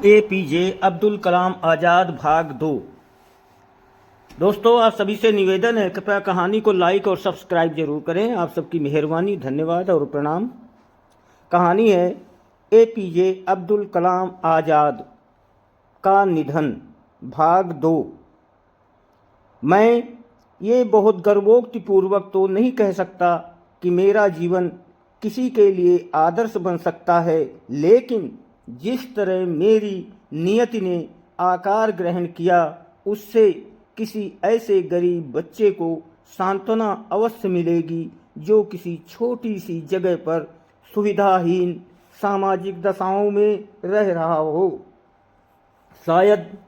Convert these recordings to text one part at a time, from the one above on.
APJ Abdul Kalam Azad भाग 2। दोस्तों, आप सभी से निवेदन है, कृपया कहानी को लाइक और सब्सक्राइब जरूर करें। आप सबकी मेहरबानी, धन्यवाद और प्रणाम। कहानी है APJ अब्दुल कलाम आज़ाद का निधन, भाग 2। मैं ये बहुत गर्वोक्तिपूर्वक तो नहीं कह सकता कि मेरा जीवन किसी के लिए आदर्श बन सकता है, लेकिन जिस तरह मेरी नियति ने आकार ग्रहण किया, उससे किसी ऐसे गरीब बच्चे को सांत्वना अवश्य मिलेगी जो किसी छोटी सी जगह पर सुविधाहीन सामाजिक दशाओं में रह रहा हो। शायद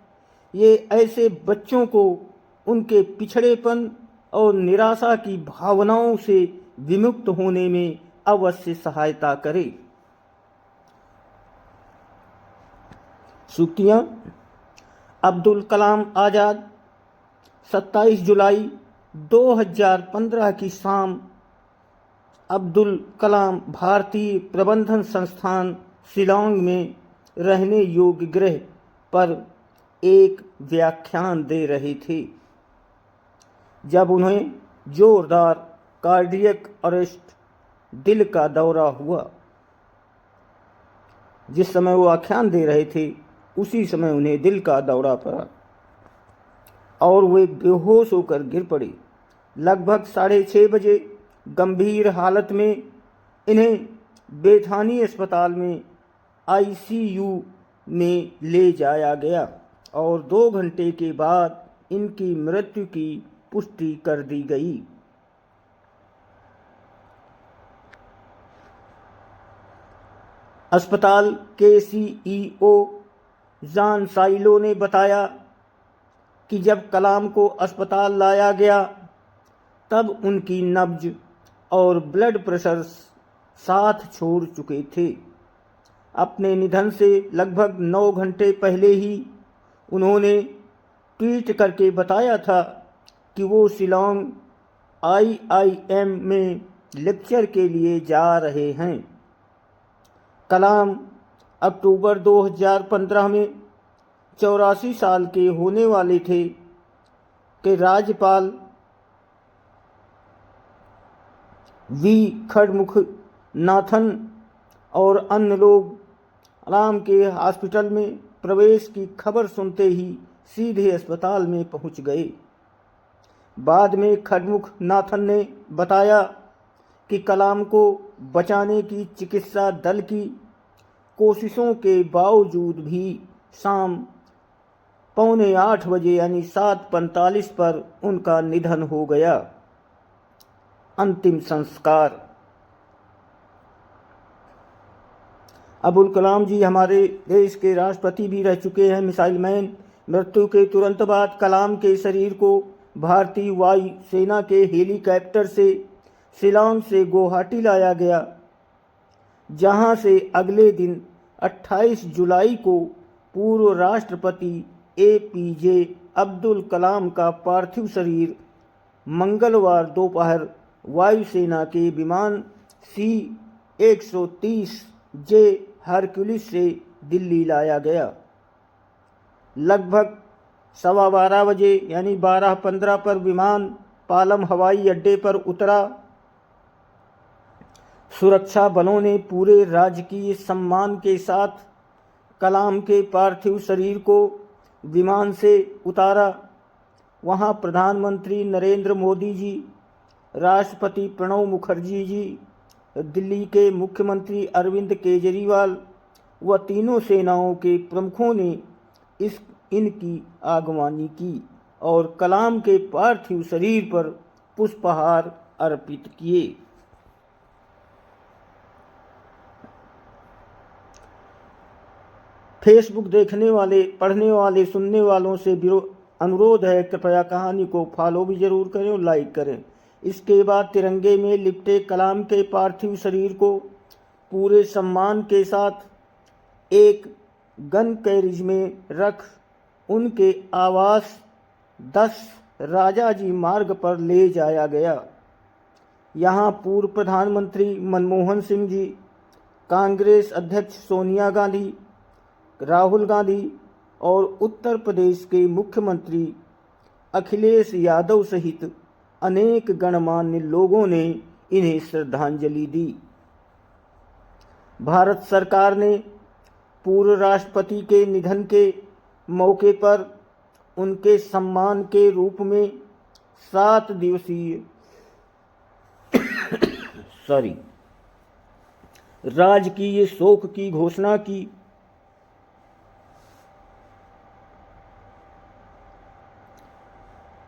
ये ऐसे बच्चों को उनके पिछड़ेपन और निराशा की भावनाओं से विमुक्त होने में अवश्य सहायता करे। सूक्तियाँ। अब्दुल कलाम आज़ाद। 27 जुलाई 2015 की शाम अब्दुल कलाम भारतीय प्रबंधन संस्थान शिलांग में रहने योग्य ग्रह पर एक व्याख्यान दे रहे थे जब उन्हें जोरदार कार्डियक अरेस्ट, दिल का दौरा हुआ। जिस समय वो व्याख्यान दे रहे थे उसी समय उन्हें दिल का दौरा पड़ा और वे बेहोश होकर गिर पड़े। लगभग 6:30 बजे गंभीर हालत में इन्हें बेथानी अस्पताल में ICU में ले जाया गया और 2 घंटे के बाद इनकी मृत्यु की पुष्टि कर दी गई। अस्पताल के CEO जॉन साइलो ने बताया कि जब कलाम को अस्पताल लाया गया तब उनकी नब्ज और ब्लड प्रेशर साथ छोड़ चुके थे। अपने निधन से लगभग 9 घंटे पहले ही उन्होंने ट्वीट करके बताया था कि वो शिलांग IIM में लेक्चर के लिए जा रहे हैं। कलाम अक्टूबर 2015 में 84 साल के होने वाले थे कि राज्यपाल V खड़मुख नाथन और अन्य लोग कलाम के हॉस्पिटल में प्रवेश की खबर सुनते ही सीधे अस्पताल में पहुंच गए। बाद में खड़मुख नाथन ने बताया कि कलाम को बचाने की चिकित्सा दल की कोशिशों के बावजूद भी शाम 7:45 बजे यानी 7:45 पर उनका निधन हो गया। अंतिम संस्कार। अब्दुल कलाम जी हमारे देश के राष्ट्रपति भी रह चुके हैं, मिसाइल मैन। मृत्यु के तुरंत बाद कलाम के शरीर को भारतीय वायु सेना के हेलीकॉप्टर से शिलांग से गुवाहाटी लाया गया, जहां से अगले दिन 28 जुलाई को पूर्व राष्ट्रपति APJ अब्दुल कलाम का पार्थिव शरीर मंगलवार दोपहर वायुसेना के विमान C-130J हरक्यूलिस से दिल्ली लाया गया। लगभग 12:15 बजे यानी 12:15 पर विमान पालम हवाई अड्डे पर उतरा। सुरक्षा बलों ने पूरे राजकीय सम्मान के साथ कलाम के पार्थिव शरीर को विमान से उतारा। वहां प्रधानमंत्री नरेंद्र मोदी जी, राष्ट्रपति प्रणब मुखर्जी जी, दिल्ली के मुख्यमंत्री अरविंद केजरीवाल व तीनों सेनाओं के प्रमुखों ने इनकी आगवानी की और कलाम के पार्थिव शरीर पर पुष्पहार अर्पित किए। फेसबुक देखने वाले, पढ़ने वाले, सुनने वालों से अनुरोध है, कृपया कहानी को फॉलो भी जरूर करें और लाइक करें। इसके बाद तिरंगे में लिपटे कलाम के पार्थिव शरीर को पूरे सम्मान के साथ एक गन कैरिज में रख उनके आवास 10 राजाजी मार्ग पर ले जाया गया। यहाँ पूर्व प्रधानमंत्री मनमोहन सिंह जी, कांग्रेस अध्यक्ष सोनिया गांधी, राहुल गांधी और उत्तर प्रदेश के मुख्यमंत्री अखिलेश यादव सहित अनेक गणमान्य लोगों ने इन्हें श्रद्धांजलि दी। भारत सरकार ने पूर्व राष्ट्रपति के निधन के मौके पर उनके सम्मान के रूप में 7 दिवसीय राजकीय शोक की घोषणा की।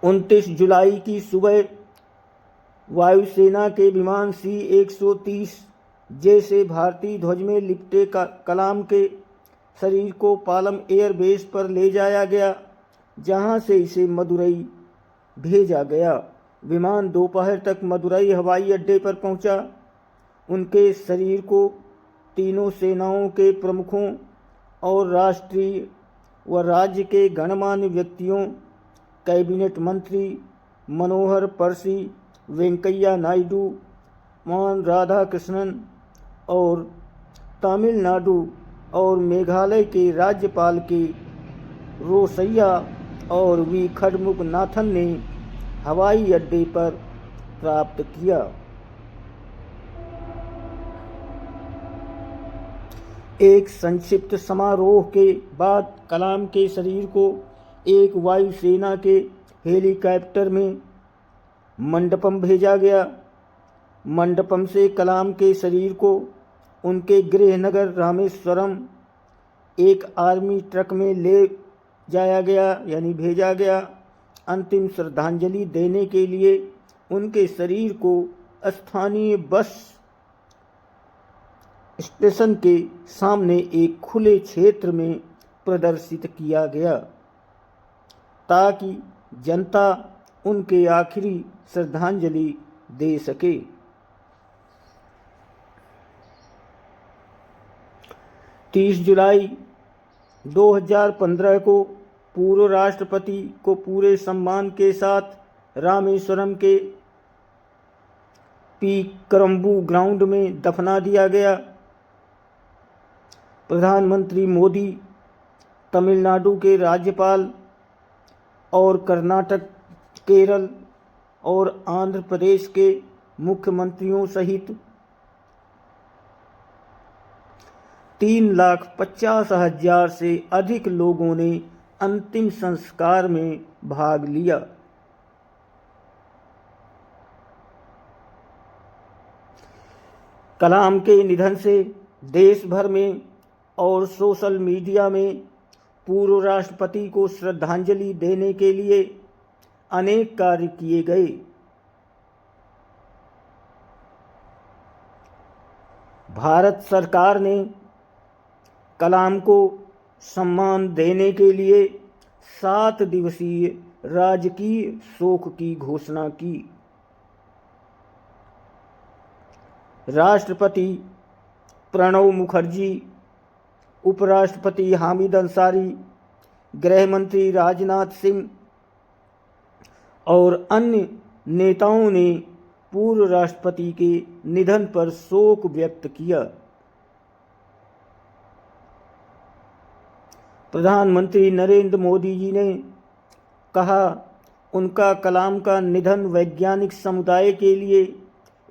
उनतीस जुलाई की सुबह वायुसेना के विमान C-130 जैसे भारतीय ध्वज में लिपटे कलाम के शरीर को पालम एयरबेस पर ले जाया गया, जहां से इसे मदुरई भेजा गया। विमान दोपहर तक मदुरई हवाई अड्डे पर पहुंचा। उनके शरीर को तीनों सेनाओं के प्रमुखों और राष्ट्रीय व राज्य के गणमान्य व्यक्तियों, कैबिनेट मंत्री मनोहर पर्सी, वेंकैया नायडू, मोहन राधाकृष्णन और तमिलनाडु और मेघालय के राज्यपाल के रोसैया और वी खड़मुखनाथन ने हवाई अड्डे पर प्राप्त किया। एक संक्षिप्त समारोह के बाद कलाम के शरीर को एक वायुसेना के हेलीकॉप्टर में मंडपम भेजा गया। मंडपम से कलाम के शरीर को उनके गृह नगर रामेश्वरम एक आर्मी ट्रक में ले जाया गया भेजा गया। अंतिम श्रद्धांजलि देने के लिए उनके शरीर को स्थानीय बस स्टेशन के सामने एक खुले क्षेत्र में प्रदर्शित किया गया, ताकि जनता उनके आखिरी श्रद्धांजलि दे सके। 30 जुलाई 2015 को पूर्व राष्ट्रपति को पूरे सम्मान के साथ रामेश्वरम के पीकरम्बू ग्राउंड में दफना दिया गया। प्रधानमंत्री मोदी, तमिलनाडु के राज्यपाल और कर्नाटक, केरल और आंध्र प्रदेश के मुख्यमंत्रियों सहित 3,50,000 से अधिक लोगों ने अंतिम संस्कार में भाग लिया। कलाम के निधन से देश भर में और सोशल मीडिया में पूर्व राष्ट्रपति को श्रद्धांजलि देने के लिए अनेक कार्य किए गए। भारत सरकार ने कलाम को सम्मान देने के लिए 7 दिवसीय राजकीय शोक की घोषणा की। राष्ट्रपति प्रणब मुखर्जी, उपराष्ट्रपति हामिद अंसारी, गृह मंत्री राजनाथ सिंह और अन्य नेताओं ने पूर्व राष्ट्रपति के निधन पर शोक व्यक्त किया। प्रधानमंत्री नरेंद्र मोदी जी ने कहा, उनका कलाम का निधन वैज्ञानिक समुदाय के लिए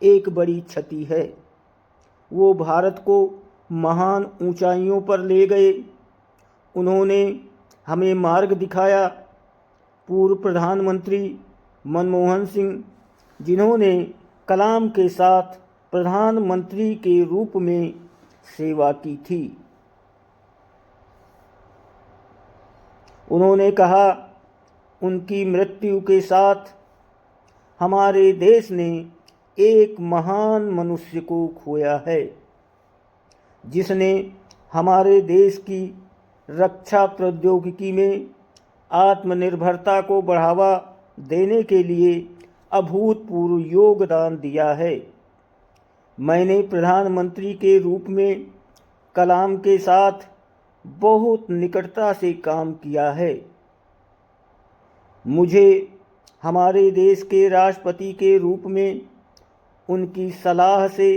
एक बड़ी क्षति है। वो भारत को महान ऊंचाइयों पर ले गए। उन्होंने हमें मार्ग दिखाया। पूर्व प्रधानमंत्री मनमोहन सिंह, जिन्होंने कलाम के साथ प्रधानमंत्री के रूप में सेवा की थी, उन्होंने कहा, उनकी मृत्यु के साथ हमारे देश ने एक महान मनुष्य को खोया है, जिसने हमारे देश की रक्षा प्रौद्योगिकी में आत्मनिर्भरता को बढ़ावा देने के लिए अभूतपूर्व योगदान दिया है। मैंने प्रधानमंत्री के रूप में कलाम के साथ बहुत निकटता से काम किया है। मुझे हमारे देश के राष्ट्रपति के रूप में उनकी सलाह से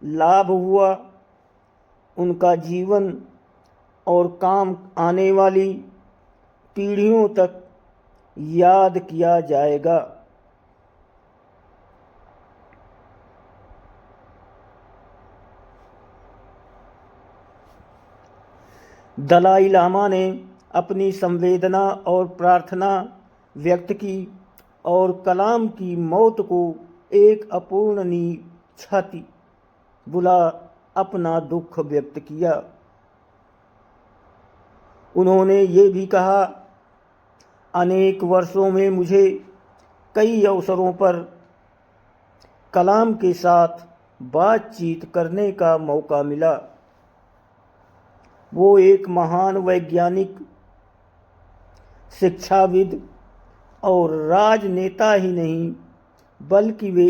लाभ हुआ। उनका जीवन और काम आने वाली पीढ़ियों तक याद किया जाएगा। दलाई लामा ने अपनी संवेदना और प्रार्थना व्यक्त की और कलाम की मौत को एक अपूर्णनीय क्षति बुला अपना दुख व्यक्त किया। उन्होंने ये भी कहा, अनेक वर्षों में मुझे कई अवसरों पर कलाम के साथ बातचीत करने का मौका मिला। वो एक महान वैज्ञानिक, शिक्षाविद और राजनेता ही नहीं, बल्कि वे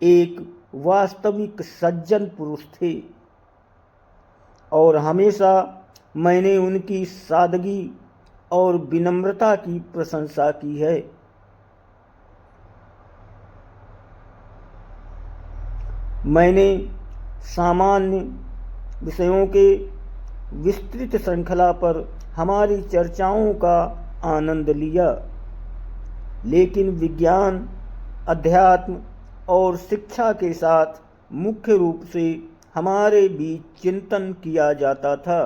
एक वास्तविक सज्जन पुरुष थे और हमेशा मैंने उनकी सादगी और विनम्रता की प्रशंसा की है। मैंने सामान्य विषयों के विस्तृत श्रृंखला पर हमारी चर्चाओं का आनंद लिया, लेकिन विज्ञान, अध्यात्म और शिक्षा के साथ मुख्य रूप से हमारे बीच चिंतन किया जाता था।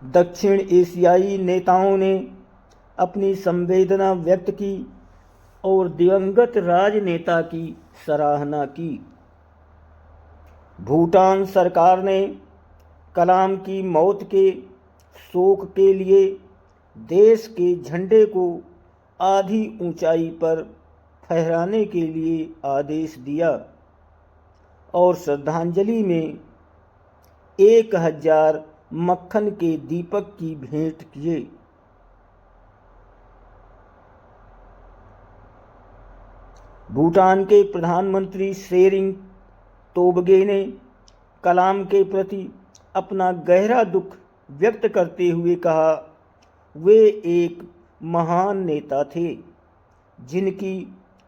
दक्षिण एशियाई नेताओं ने अपनी संवेदना व्यक्त की और दिवंगत राजनेता की सराहना की। भूटान सरकार ने कलाम की मौत के शोक के लिए देश के झंडे को आधी ऊंचाई पर फहराने के लिए आदेश दिया और श्रद्धांजलि में 1000 मक्खन के दीपक की भेंट किए। भूटान के प्रधानमंत्री शेरिंग तोबगे ने कलाम के प्रति अपना गहरा दुख व्यक्त करते हुए कहा, वे एक महान नेता थे जिनकी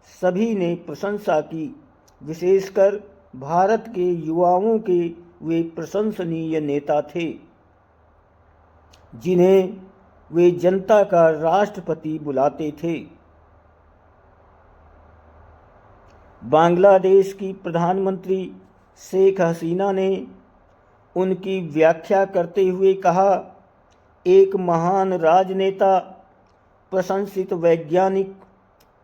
सभी ने प्रशंसा की, विशेषकर भारत के युवाओं के वे प्रशंसनीय नेता थे जिन्हें वे जनता का राष्ट्रपति बुलाते थे। बांग्लादेश की प्रधानमंत्री शेख हसीना ने उनकी व्याख्या करते हुए कहा, एक महान राजनेता, प्रशंसित वैज्ञानिक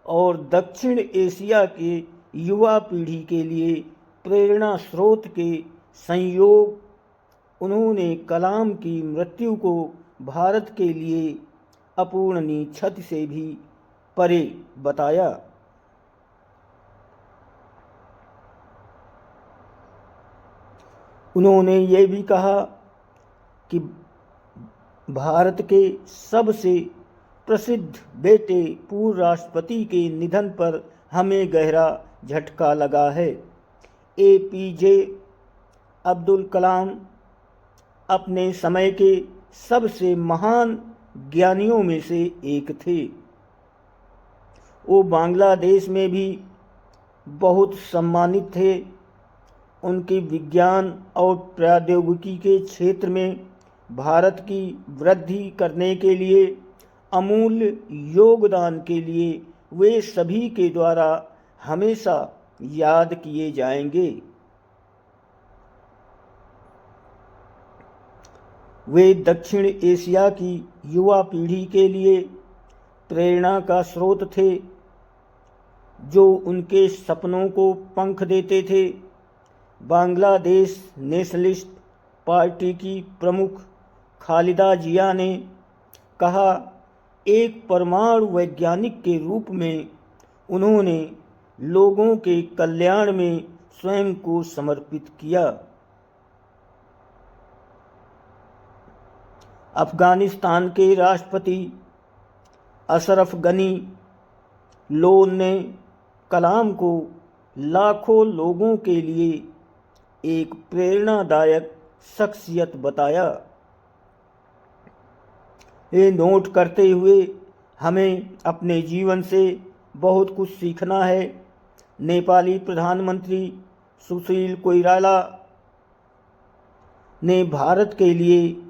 और दक्षिण एशिया के युवा पीढ़ी के लिए प्रेरणा स्रोत के संयोग। उन्होंने कलाम की मृत्यु को भारत के लिए अपूर्णनीय क्षति से भी परे बताया। उन्होंने ये भी कहा कि भारत के सबसे प्रसिद्ध बेटे पूर्व राष्ट्रपति के निधन पर हमें गहरा झटका लगा है। एपीजे अब्दुल कलाम अपने समय के सबसे महान ज्ञानियों में से एक थे। वो बांग्लादेश में भी बहुत सम्मानित थे। उनकी विज्ञान और प्रौद्योगिकी के क्षेत्र में भारत की वृद्धि करने के लिए अमूल्य योगदान के लिए वे सभी के द्वारा हमेशा याद किए जाएंगे। वे दक्षिण एशिया की युवा पीढ़ी के लिए प्रेरणा का स्रोत थे, जो उनके सपनों को पंख देते थे। बांग्लादेश नेशनलिस्ट पार्टी की प्रमुख खालिदा जिया ने कहा, एक परमाणु वैज्ञानिक के रूप में उन्होंने लोगों के कल्याण में स्वयं को समर्पित किया। अफगानिस्तान के राष्ट्रपति अशरफ गनी लोन ने कलाम को लाखों लोगों के लिए एक प्रेरणादायक शख्सियत बताया। ये नोट करते हुए हमें अपने जीवन से बहुत कुछ सीखना है। नेपाली प्रधानमंत्री सुशील कोइराला ने भारत के लिए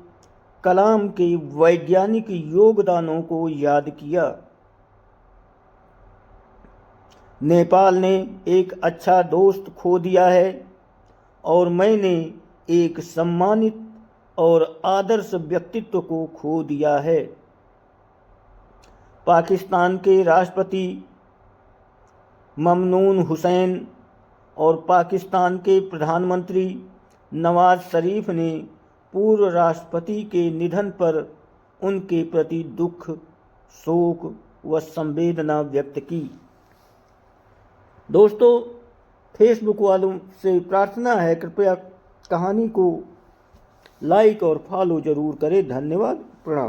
कलाम के वैज्ञानिक योगदानों को याद किया। नेपाल ने एक अच्छा दोस्त खो दिया है और मैंने एक सम्मानित और आदर्श व्यक्तित्व को खो दिया है। पाकिस्तान के राष्ट्रपति ममनून हुसैन और पाकिस्तान के प्रधानमंत्री नवाज शरीफ ने पूर्व राष्ट्रपति के निधन पर उनके प्रति दुख, शोक व संवेदना व्यक्त की। दोस्तों, फेसबुक वालों से प्रार्थना है, कृपया कहानी को लाइक और फॉलो जरूर करें। धन्यवाद, प्रणाम।